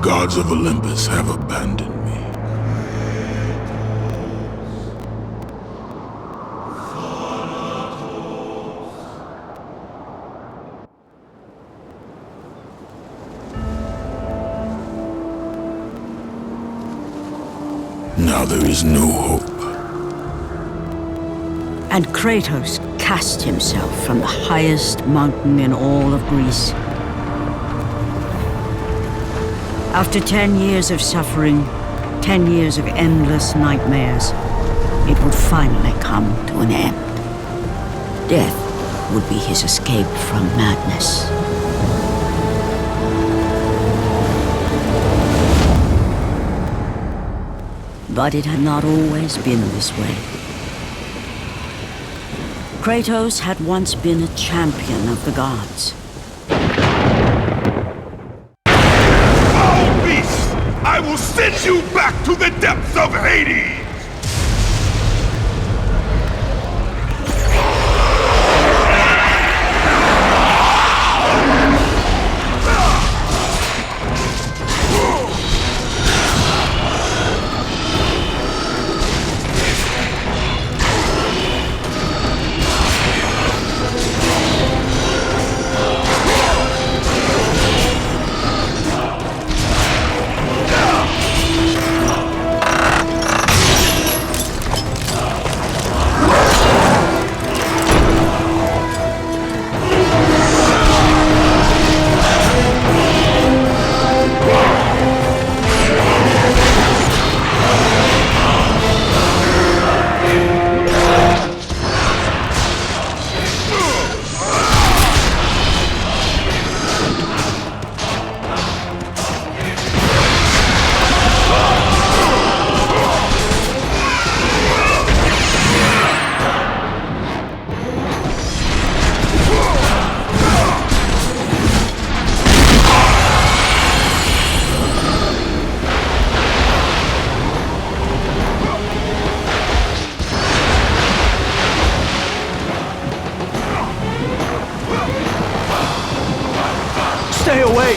gods of Olympus have abandoned me. Now there is no hope. And Kratos cast himself from the highest mountain in all of Greece. After 10 years of suffering, 10 years of endless nightmares, it would finally come to an end. Death would be his escape from madness. But it had not always been this way. Kratos had once been a champion of the gods. Foul beast! I will send you back to the depths of Hades! Stay away!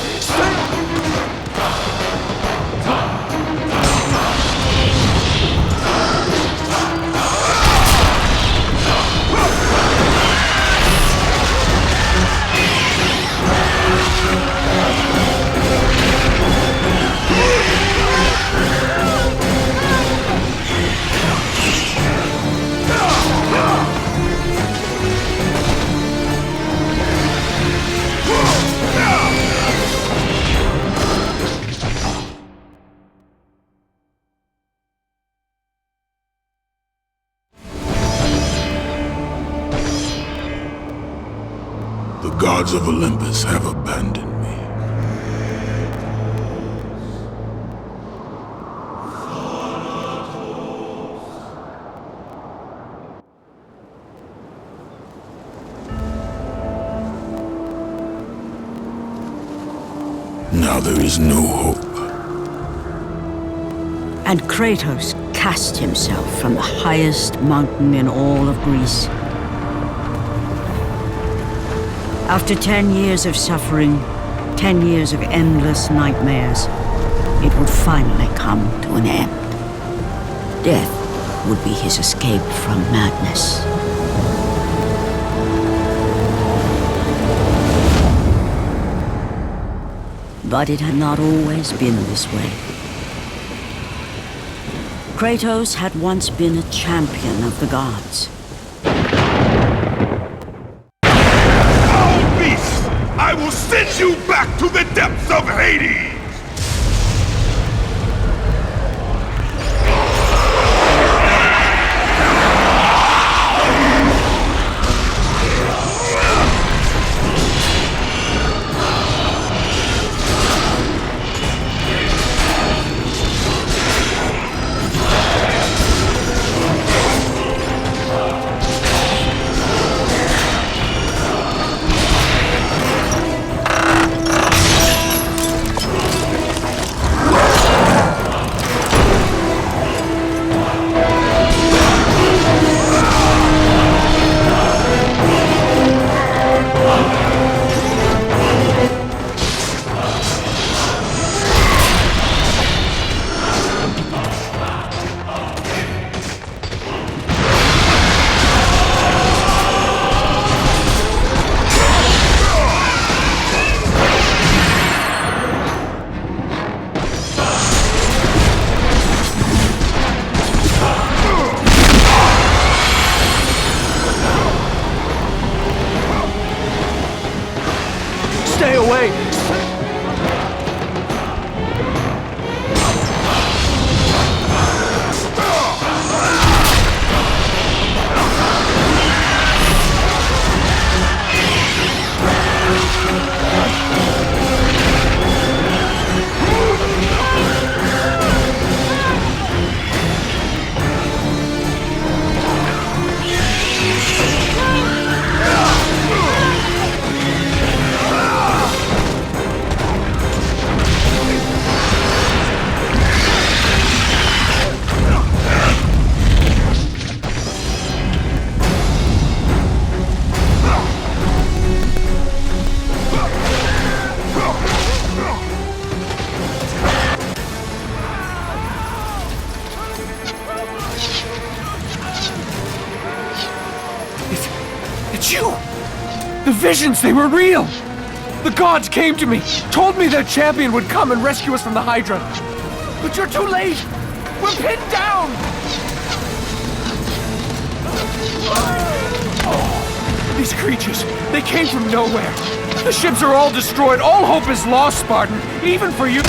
The gods of Olympus have abandoned me. Now there is no hope. And Kratos cast himself from the highest mountain in all of Greece. After 10 years of suffering, 10 years of endless nightmares, it would finally come to an end. Death would be his escape from madness. But it had not always been this way. Kratos had once been a champion of the gods. I will send you back to the depths of Hades! Stay away! It's you! The visions, they were real! The gods came to me, told me their champion would come and rescue us from the Hydra. But you're too late! We're pinned down! Oh, these creatures, they came from nowhere. The ships are all destroyed. All hope is lost, Spartan, even for you.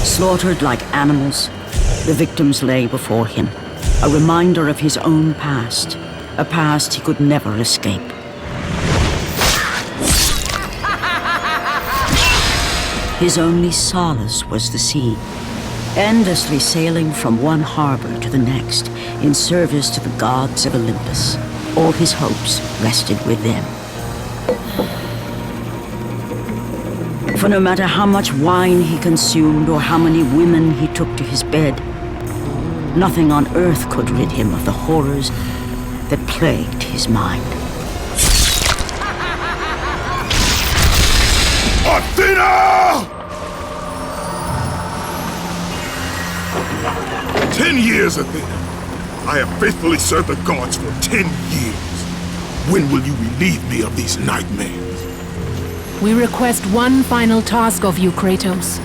Slaughtered like animals, the victims lay before him, a reminder of his own past, a past he could never escape. His only solace was the sea, endlessly sailing from one harbor to the next in service to the gods of Olympus. All his hopes rested with them. For no matter how much wine he consumed or how many women he took to his bed, nothing on earth could rid him of the horrors that plagued his mind. Athena! 10 years, Athena. I have faithfully served the gods for 10 years. When will you relieve me of these nightmares? We request one final task of you, Kratos.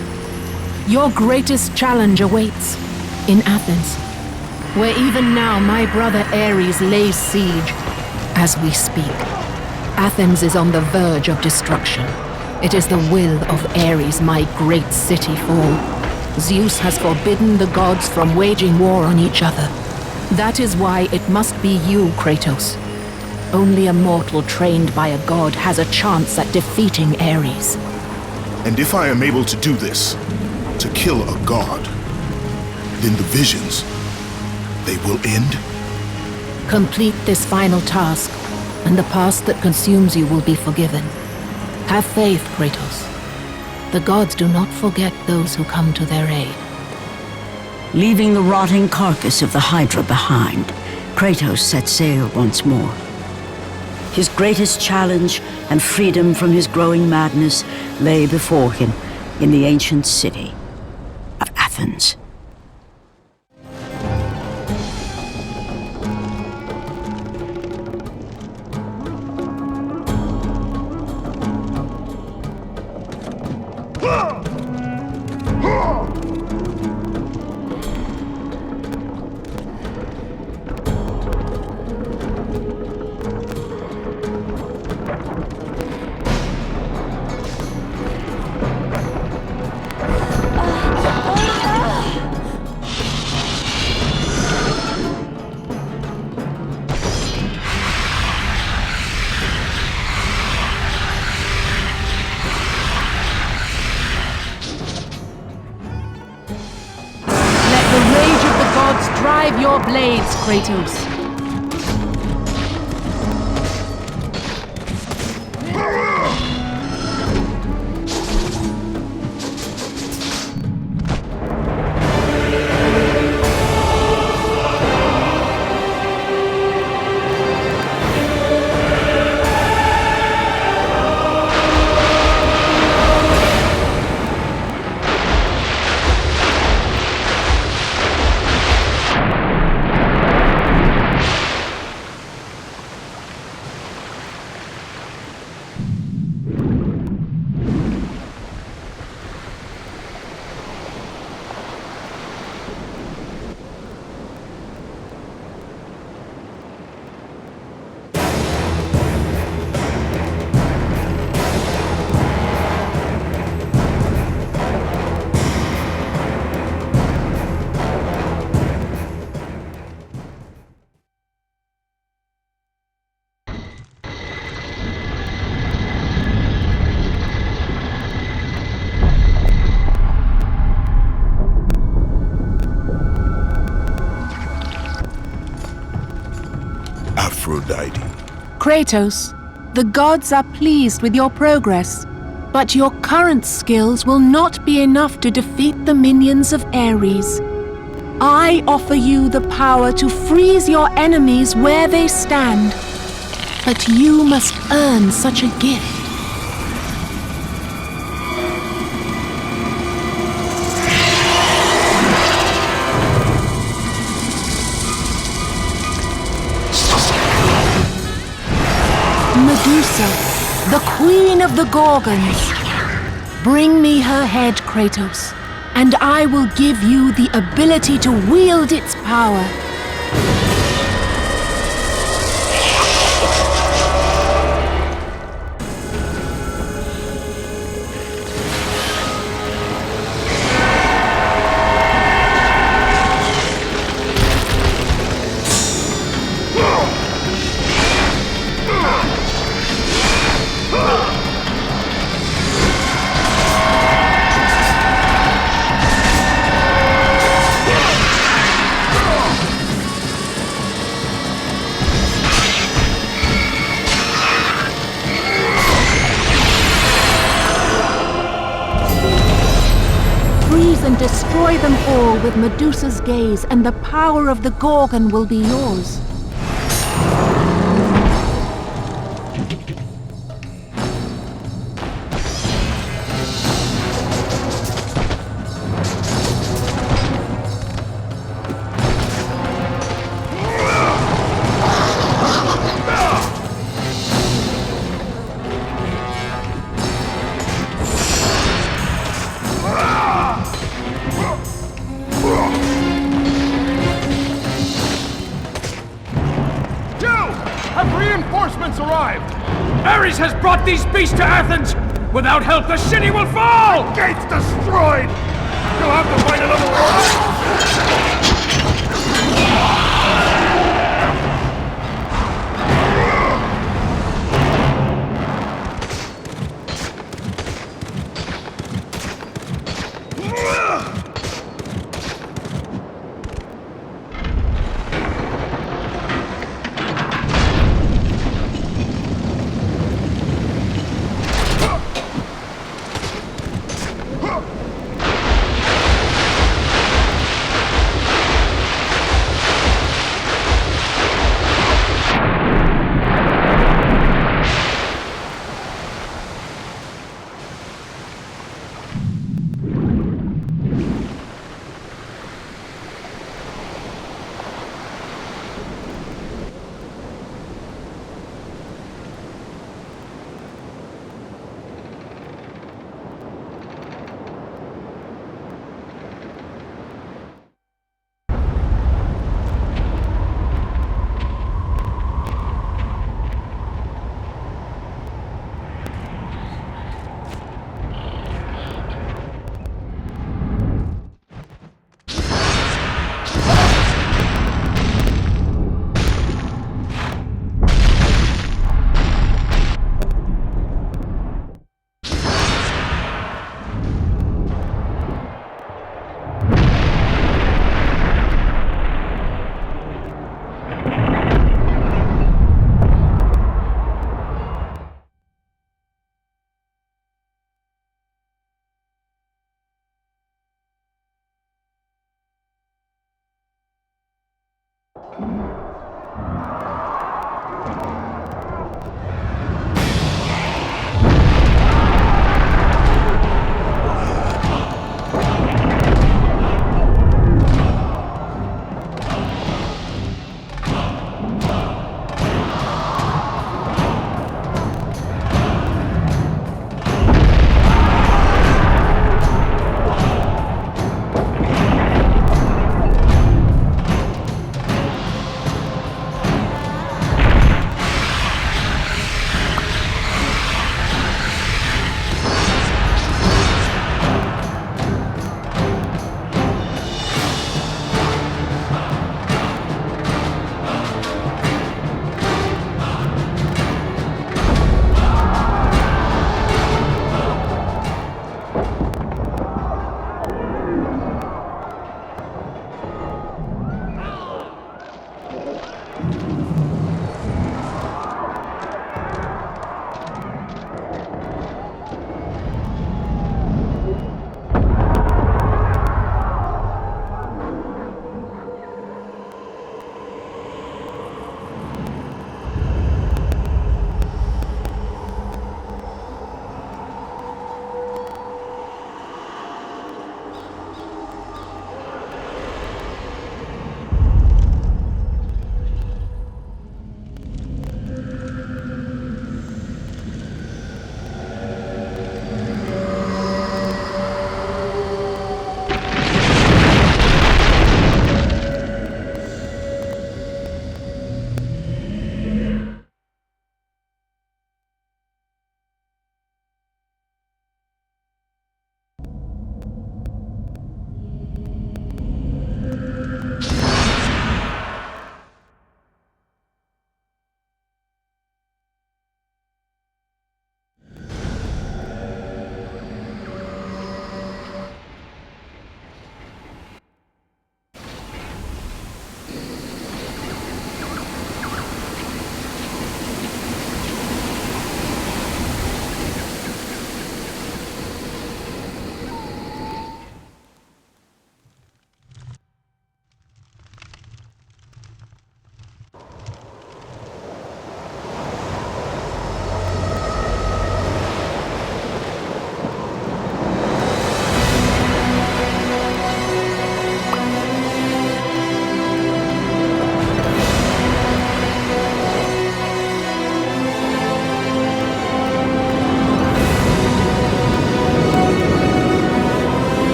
Your greatest challenge awaits in Athens, where even now my brother Ares lays siege as we speak. Athens is on the verge of destruction. It is the will of Ares my great city fall. Zeus has forbidden the gods from waging war on each other. That is why it must be you, Kratos. Only a mortal trained by a god has a chance at defeating Ares. And if I am able to do this, to kill a god, then the visions, they will end? Complete this final task, and the past that consumes you will be forgiven. Have faith, Kratos. The gods do not forget those who come to their aid. Leaving the rotting carcass of the Hydra behind, Kratos set sail once more. His greatest challenge and freedom from his growing madness lay before him in the ancient city of Athens. blades, Kratos. Aphrodite. Kratos, the gods are pleased with your progress, but your current skills will not be enough to defeat the minions of Ares. I offer you the power to freeze your enemies where they stand, but you must earn such a gift. Medusa, the queen of the Gorgons. Bring me her head, Kratos, and I will give you the ability to wield its power. And destroy them all with Medusa's gaze, and the power of the Gorgon will be yours. Reinforcements arrived! Ares has brought these beasts to Athens! Without help, the city will fall! The gates destroyed! You'll have to find another way!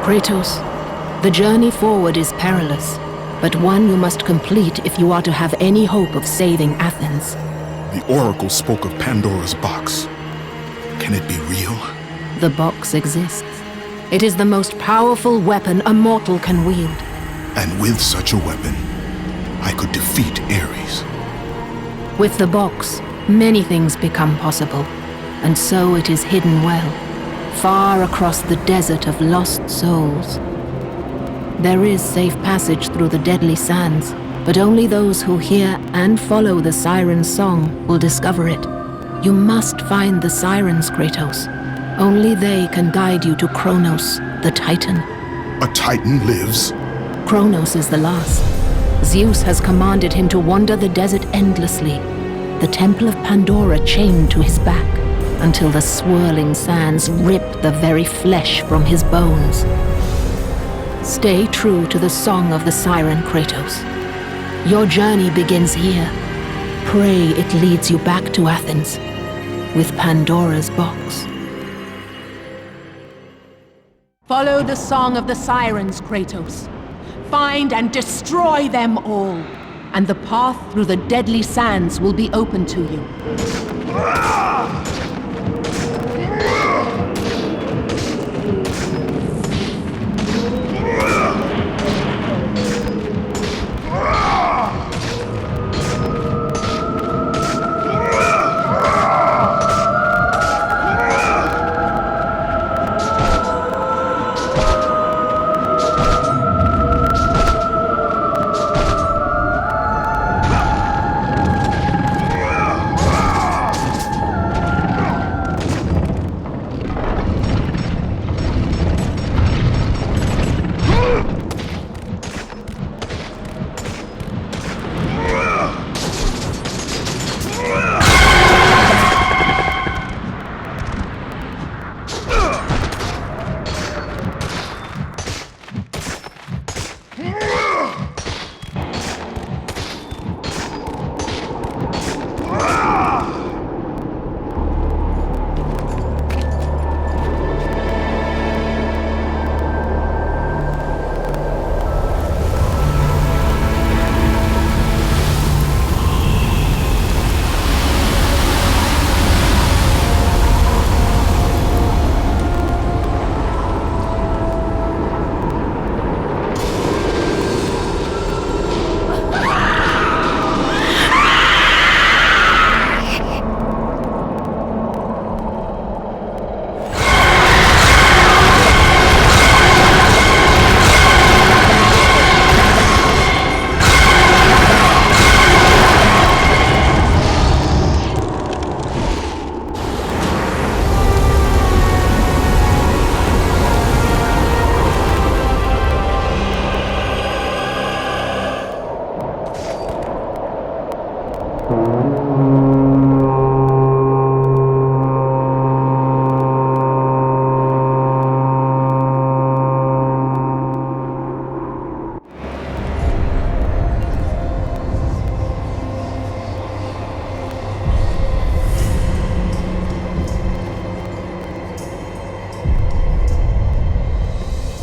Kratos, the journey forward is perilous, but one you must complete if you are to have any hope of saving Athens. The Oracle spoke of Pandora's box. Can it be real? The box exists. It is the most powerful weapon a mortal can wield. And with such a weapon, I could defeat Ares. With the box, many things become possible, and so it is hidden well, far across the desert of lost souls. There is safe passage through the deadly sands, but only those who hear and follow the siren's song will discover it. You must find the sirens, Kratos. Only they can guide you to Kronos, the Titan. A Titan lives? Kronos is the last. Zeus has commanded him to wander the desert endlessly, the temple of Pandora chained to his back, until the swirling sands rip the very flesh from his bones. Stay true to the song of the siren, Kratos. Your journey begins here. Pray it leads you back to Athens, with Pandora's box. Follow the song of the sirens, Kratos. Find and destroy them all, and the path through the deadly sands will be open to you.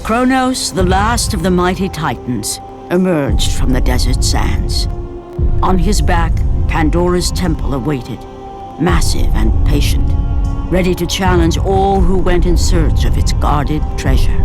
Kronos, the last of the mighty Titans, emerged from the desert sands. On his back, Pandora's temple awaited, massive and patient, ready to challenge all who went in search of its guarded treasure.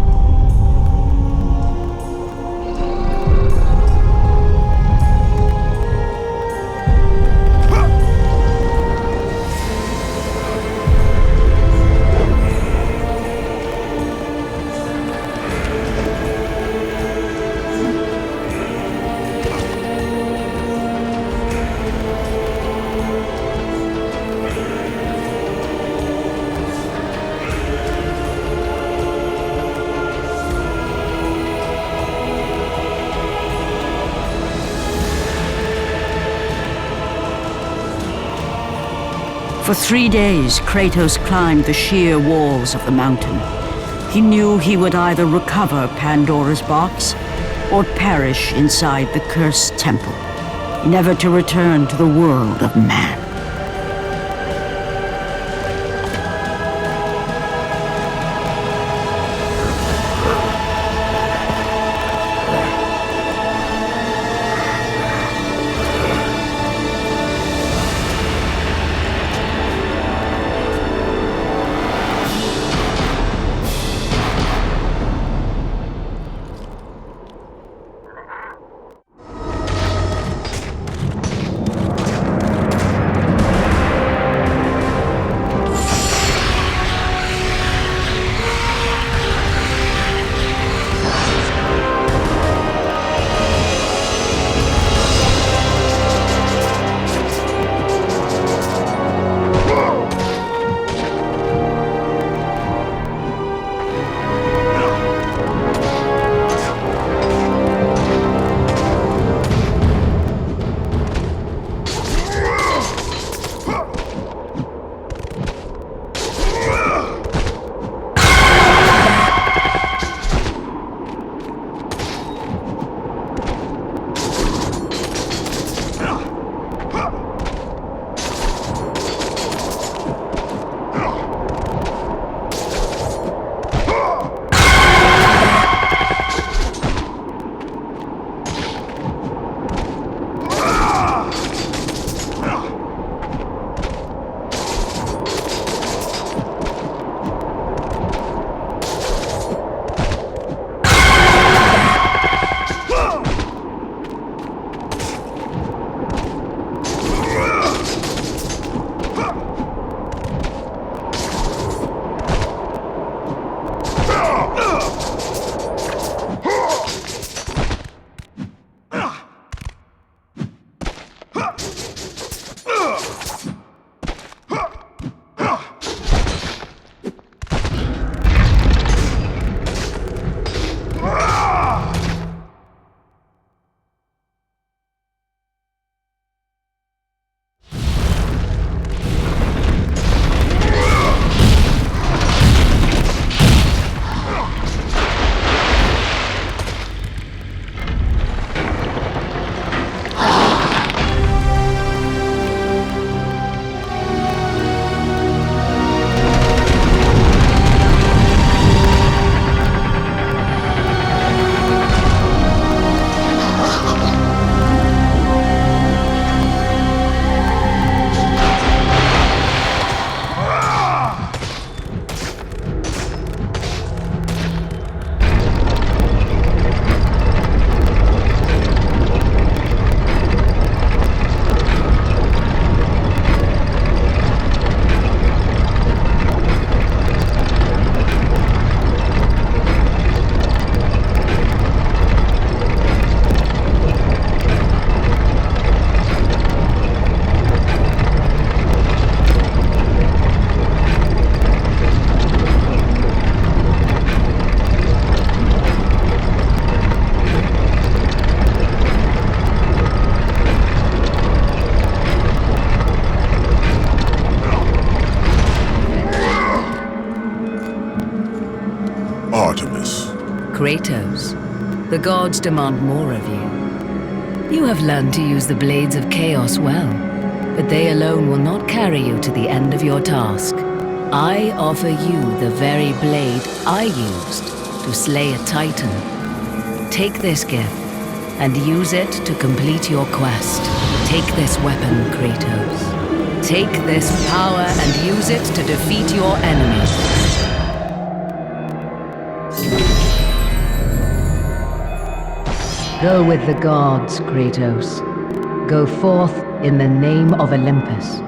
For 3 days, Kratos climbed the sheer walls of the mountain. He knew he would either recover Pandora's box or perish inside the cursed temple, never to return to the world of man. Artemis. Kratos, the gods demand more of you. You have learned to use the blades of chaos well, but they alone will not carry you to the end of your task. I offer you the very blade I used to slay a Titan. Take this gift and use it to complete your quest. Take this weapon, Kratos. Take this power and use it to defeat your enemies. Go with the gods, Kratos. Go forth in the name of Olympus.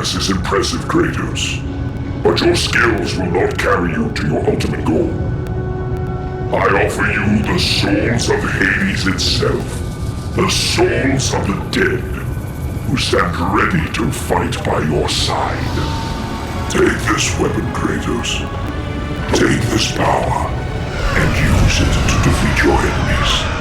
progress is impressive, Kratos. But your skills will not carry you to your ultimate goal. I offer you the souls of Hades itself. The souls of the dead, who stand ready to fight by your side. Take this weapon, Kratos. Take this power, and use it to defeat your enemies.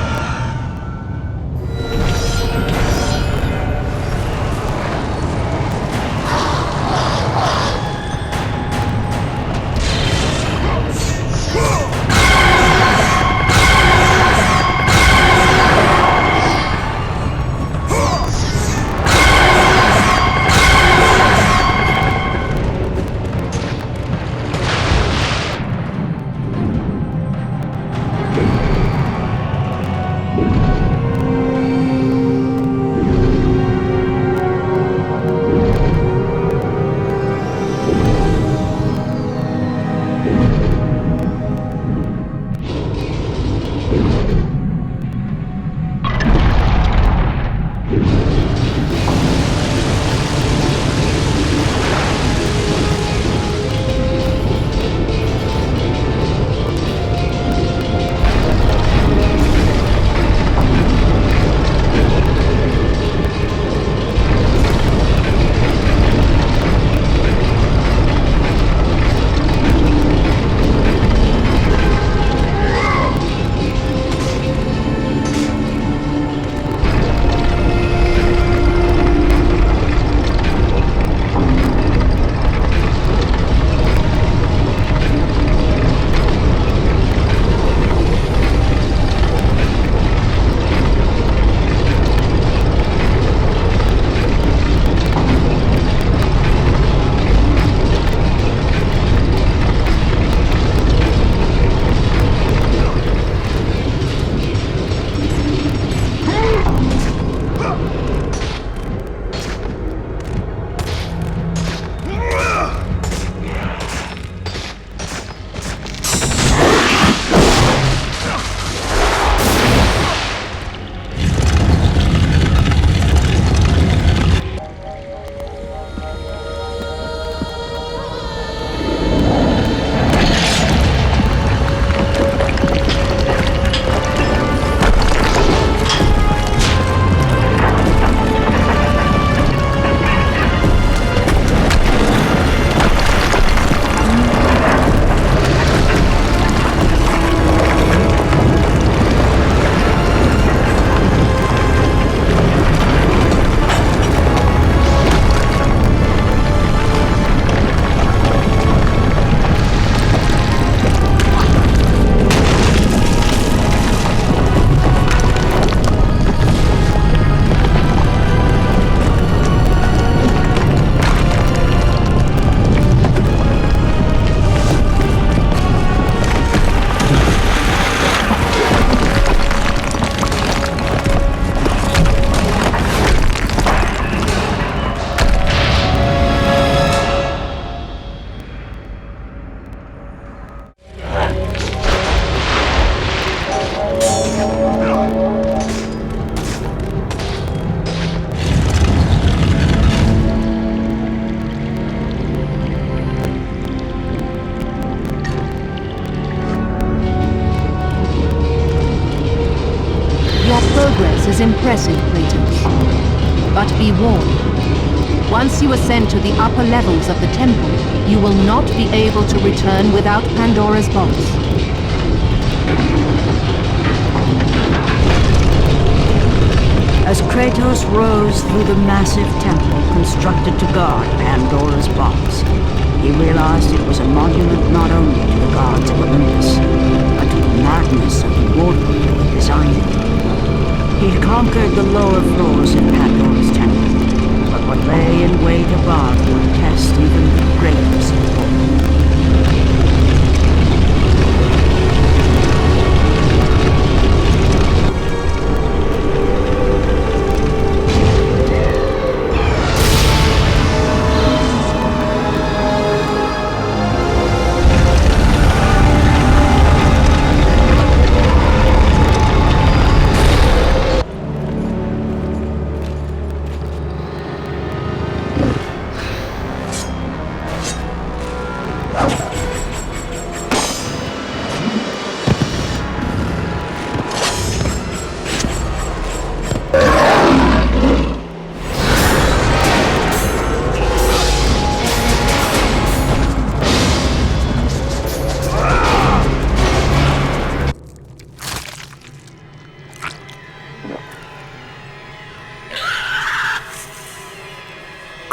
Is impressive, Kratos. But be warned. Once you ascend to the upper levels of the temple, you will not be able to return without Pandora's box. As Kratos rose through the massive temple constructed to guard Pandora's box, he realized it was a monument not only to the gods of Olympus, but to the madness of the mortal who had designed it. He'd conquered the lower floors in Pandora's temple, but what lay in wait above would test even the greatest of all.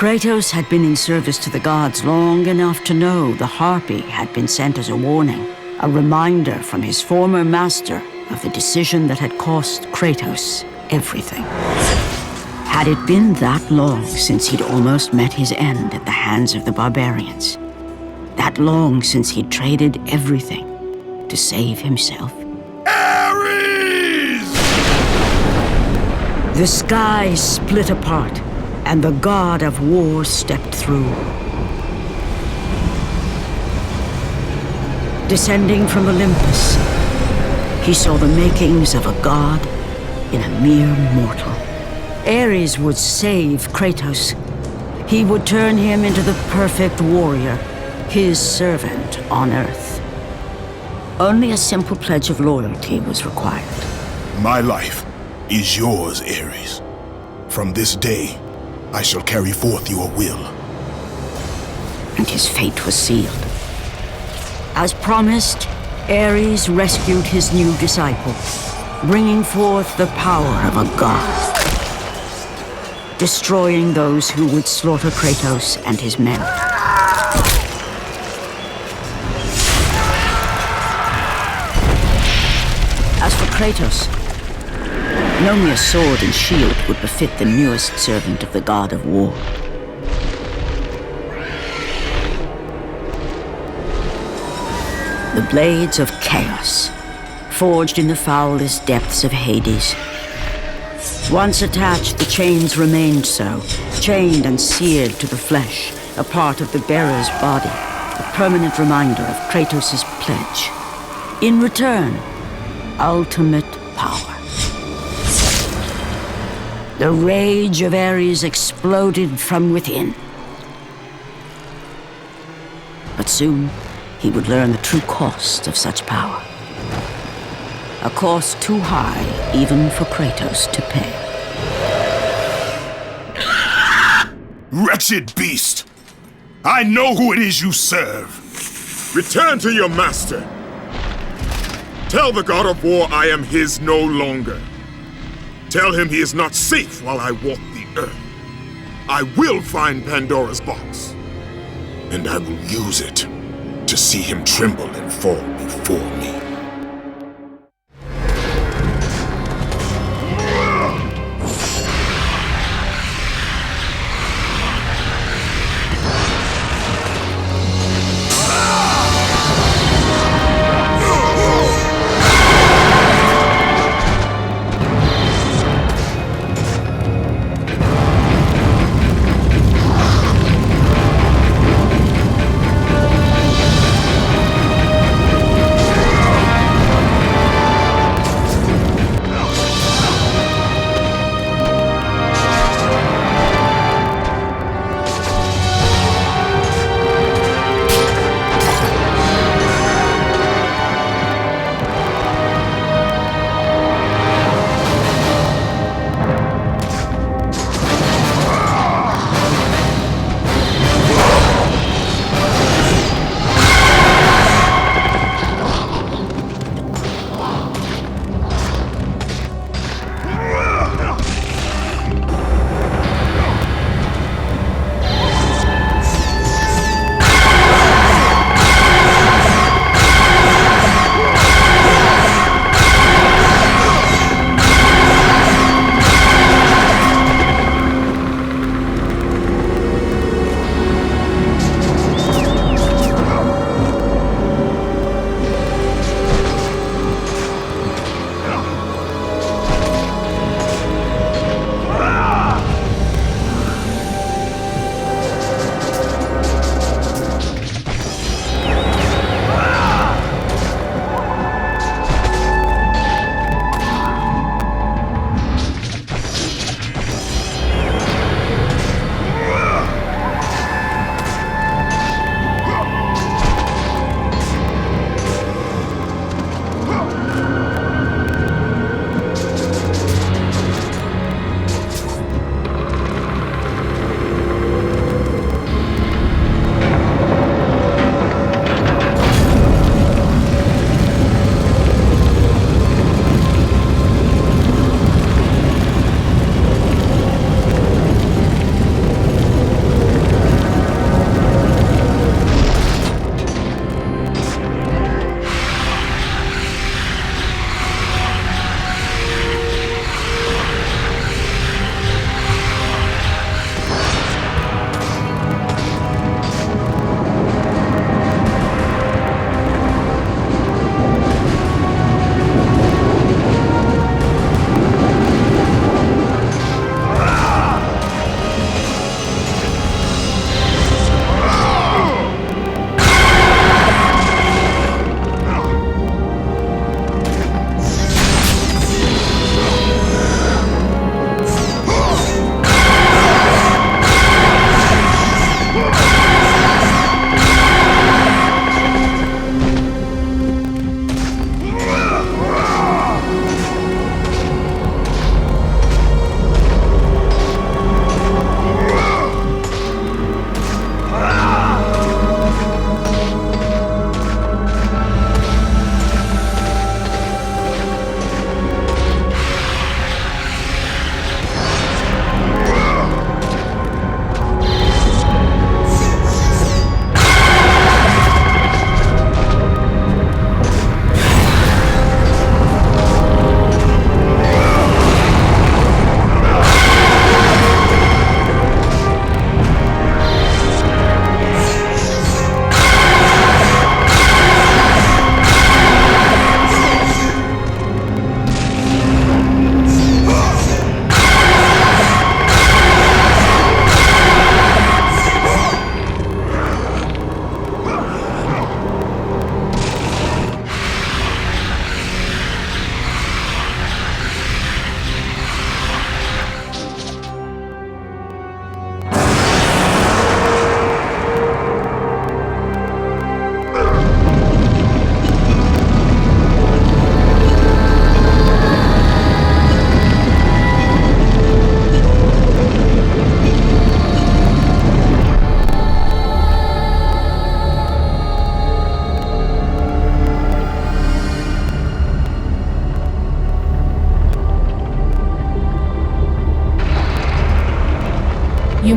Kratos had been in service to the gods long enough to know the Harpy had been sent as a warning, a reminder from his former master of the decision that had cost Kratos everything. Had it been that long since he'd almost met his end at the hands of the barbarians? That long since he'd traded everything to save himself? Ares! The sky split apart, and the god of war stepped through. Descending from Olympus, he saw the makings of a god in a mere mortal. Ares would save Kratos. He would turn him into the perfect warrior, his servant on Earth. Only a simple pledge of loyalty was required. My life is yours, Ares. From this day, I shall carry forth your will. And his fate was sealed. As promised, Ares rescued his new disciple, bringing forth the power of a god, destroying those who would slaughter Kratos and his men. As for Kratos, no mere sword and shield would befit the newest servant of the god of war. The blades of chaos, forged in the foulest depths of Hades. Once attached, the chains remained so, chained and seared to the flesh, a part of the bearer's body, a permanent reminder of Kratos' pledge. In return, ultimate power. The rage of Ares exploded from within. But soon, he would learn the true cost of such power. A cost too high even for Kratos to pay. Wretched beast! I know who it is you serve! Return to your master! Tell the god of war I am his no longer. Tell him he is not safe while I walk the earth. I will find Pandora's box. And I will use it to see him tremble and fall before me.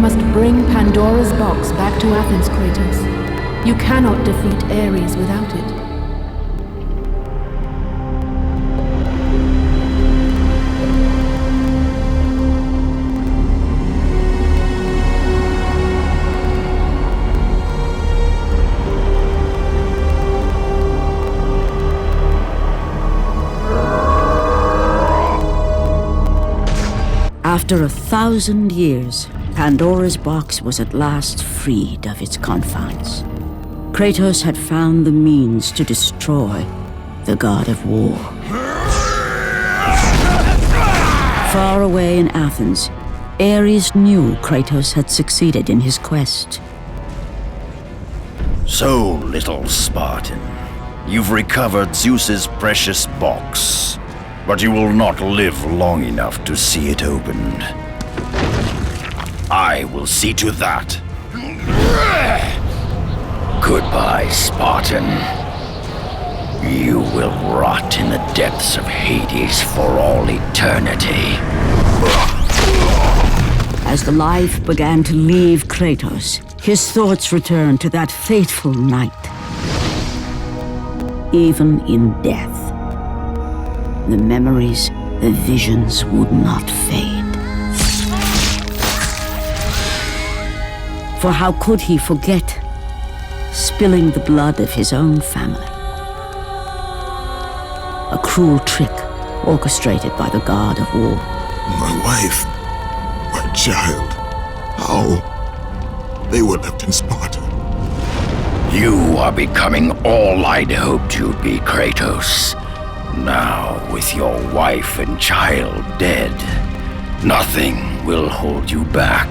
must bring Pandora's box back to Athens, Kratos. You cannot defeat Ares without it. After 1,000 years, Pandora's box was at last freed of its confines. Kratos had found the means to destroy the god of war. Far away in Athens, Ares knew Kratos had succeeded in his quest. So, little Spartan, you've recovered Zeus's precious box. But you will not live long enough to see it opened. I will see to that. Goodbye, Spartan. You will rot in the depths of Hades for all eternity. As the life began to leave Kratos, his thoughts returned to that fateful night. Even in death, the memories, the visions would not fade. For how could he forget spilling the blood of his own family? A cruel trick orchestrated by the god of war. My wife, my child, how? They were left in Sparta. You are becoming all I'd hoped you'd be, Kratos. Now, with your wife and child dead, nothing will hold you back.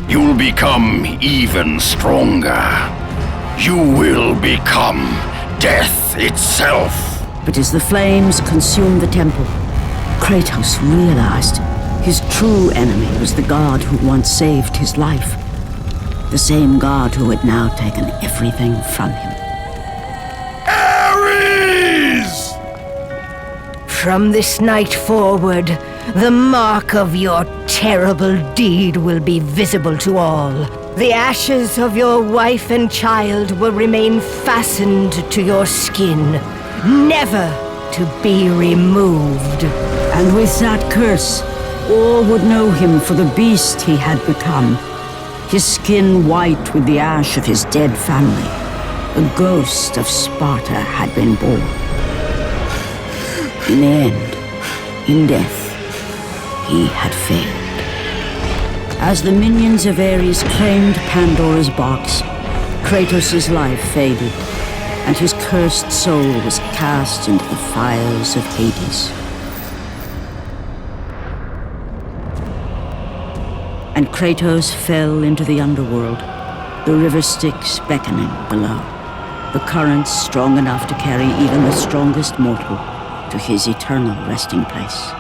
You'll become even stronger. You will become death itself. But as the flames consumed the temple, Kratos realized his true enemy was the god who once saved his life. The same god who had now taken everything from him. From this night forward, the mark of your terrible deed will be visible to all. The ashes of your wife and child will remain fastened to your skin, never to be removed. And with that curse, all would know him for the beast he had become. His skin white with the ash of his dead family. The ghost of Sparta had been born. In the end, in death, he had failed. As the minions of Ares claimed Pandora's box, Kratos' life faded, and his cursed soul was cast into the fires of Hades. And Kratos fell into the underworld, the river Styx beckoning below, the currents strong enough to carry even the strongest mortal to his eternal resting place.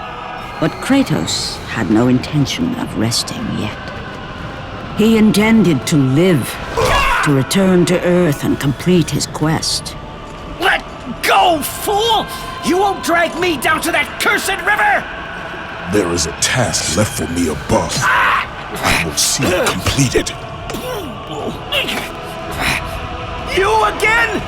But Kratos had no intention of resting yet. He intended to live, to return to Earth and complete his quest. Let go, fool! You won't drag me down to that cursed river! There is a task left for me above. I will see it completed. You again?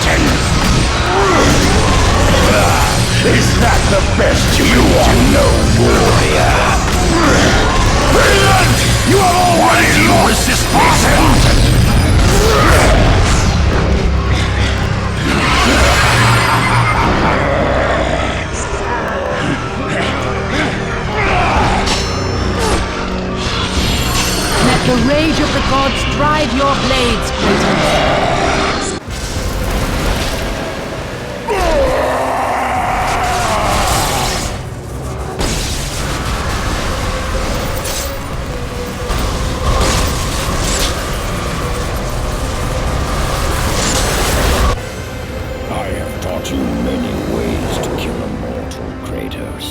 Spartan! Is that the best you are no warrior? Brilliant! You have already lost this Spartan! Let the rage of the gods drive your blades, Kratos. Taught you many ways to kill a mortal, Kratos.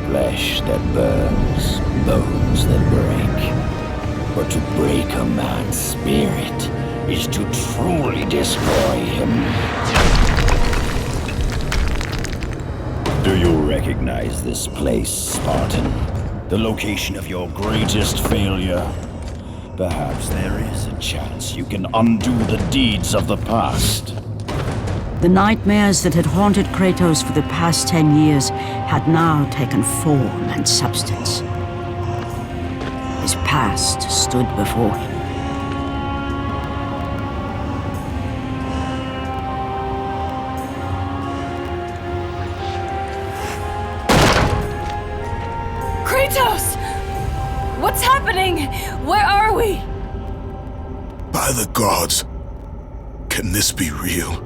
Flesh that burns, bones that break. But to break a man's spirit is to truly destroy him. Do you recognize this place, Spartan? The location of your greatest failure? Perhaps there is a chance you can undo the deeds of the past. The nightmares that had haunted Kratos for the past 10 years had now taken form and substance. His past stood before him. Kratos! What's happening? Where are we? By the gods, can this be real?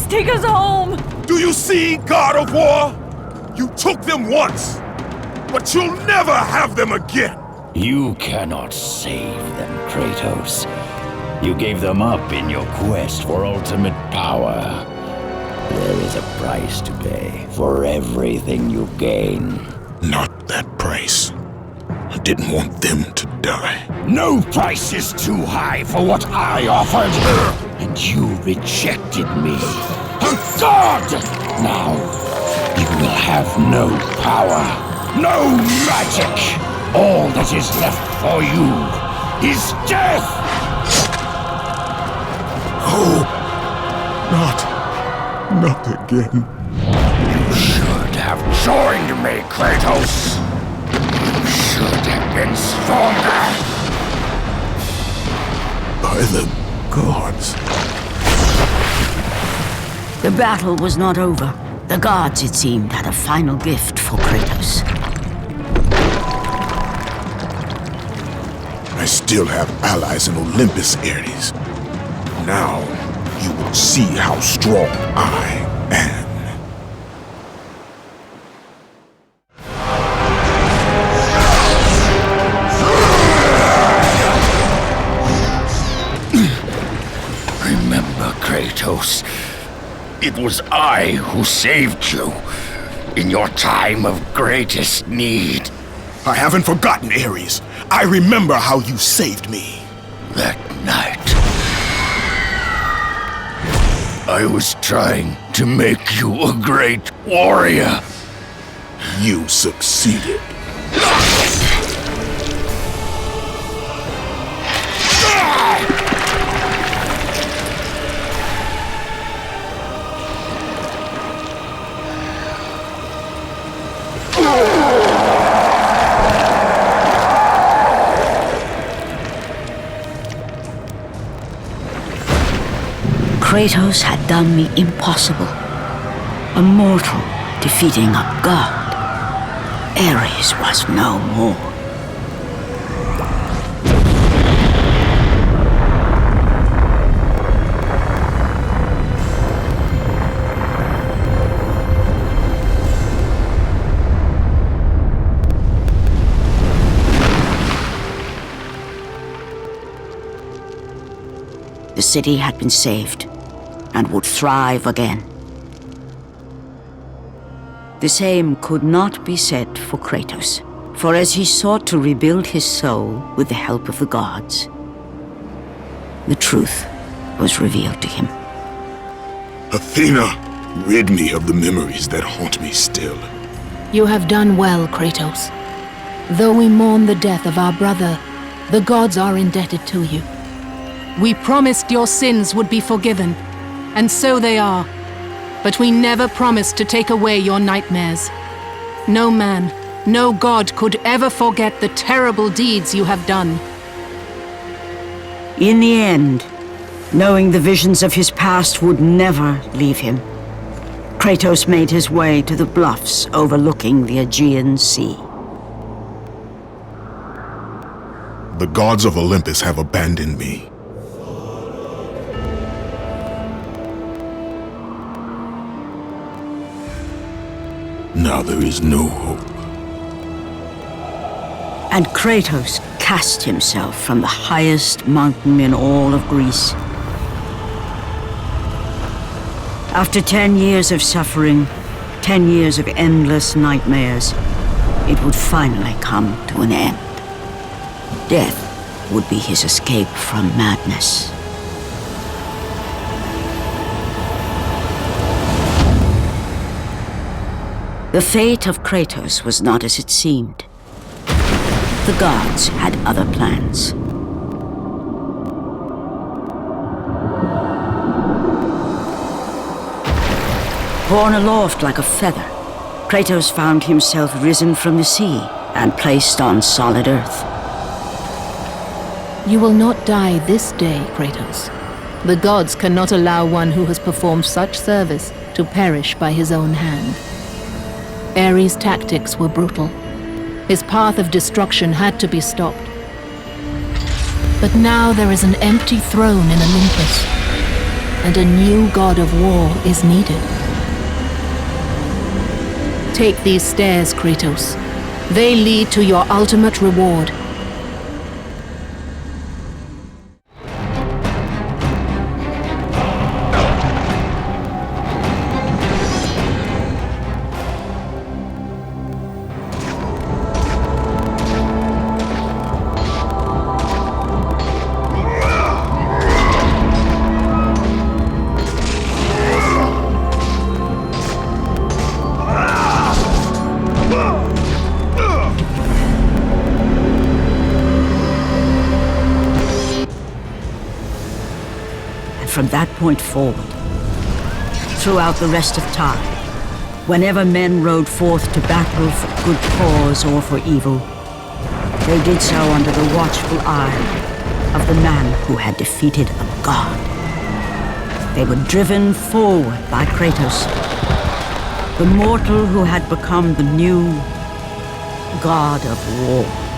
Take us home! Do you see, God of War? You took them once, but you'll never have them again! You cannot save them, Kratos. You gave them up in your quest for ultimate power. There is a price to pay for everything you gain. Not that price. I didn't want them to die. No price is too high for what I offered, and you rejected me. A god! Now, you will have no power, no magic. All that is left for you is death! Oh, not again. You should have joined me, Kratos. You should have been stronger. By the gods. The battle was not over. The gods, it seemed, had a final gift for Kratos. I still have allies in Olympus, Ares. Now, you will see how strong I am. Remember, Kratos, it was I who saved you in your time of greatest need. I haven't forgotten, Ares. I remember how you saved me. That night, I was trying to make you a great warrior. You succeeded. Kratos had done the impossible. A mortal defeating a god. Ares was no more. The city had been saved and would thrive again. The same could not be said for Kratos, for as he sought to rebuild his soul with the help of the gods, the truth was revealed to him. Athena, rid me of the memories that haunt me still. You have done well, Kratos. Though we mourn the death of our brother, the gods are indebted to you. We promised your sins would be forgiven, and so they are. But we never promised to take away your nightmares. No man, no god could ever forget the terrible deeds you have done. In the end, knowing the visions of his past would never leave him, Kratos made his way to the bluffs overlooking the Aegean Sea. The gods of Olympus have abandoned me. Now there is no hope. And Kratos cast himself from the highest mountain in all of Greece. After 10 years of suffering, 10 years of endless nightmares, it would finally come to an end. Death would be his escape from madness. The fate of Kratos was not as it seemed. The gods had other plans. Borne aloft like a feather, Kratos found himself risen from the sea and placed on solid earth. You will not die this day, Kratos. The gods cannot allow one who has performed such service to perish by his own hand. Ares' tactics were brutal. His path of destruction had to be stopped. But now there is an empty throne in Olympus, and a new god of war is needed. Take these stairs, Kratos. They lead to your ultimate reward. From that point forward, throughout the rest of time, whenever men rode forth to battle for good cause or for evil, they did so under the watchful eye of the man who had defeated a god. They were driven forward by Kratos, the mortal who had become the new god of war.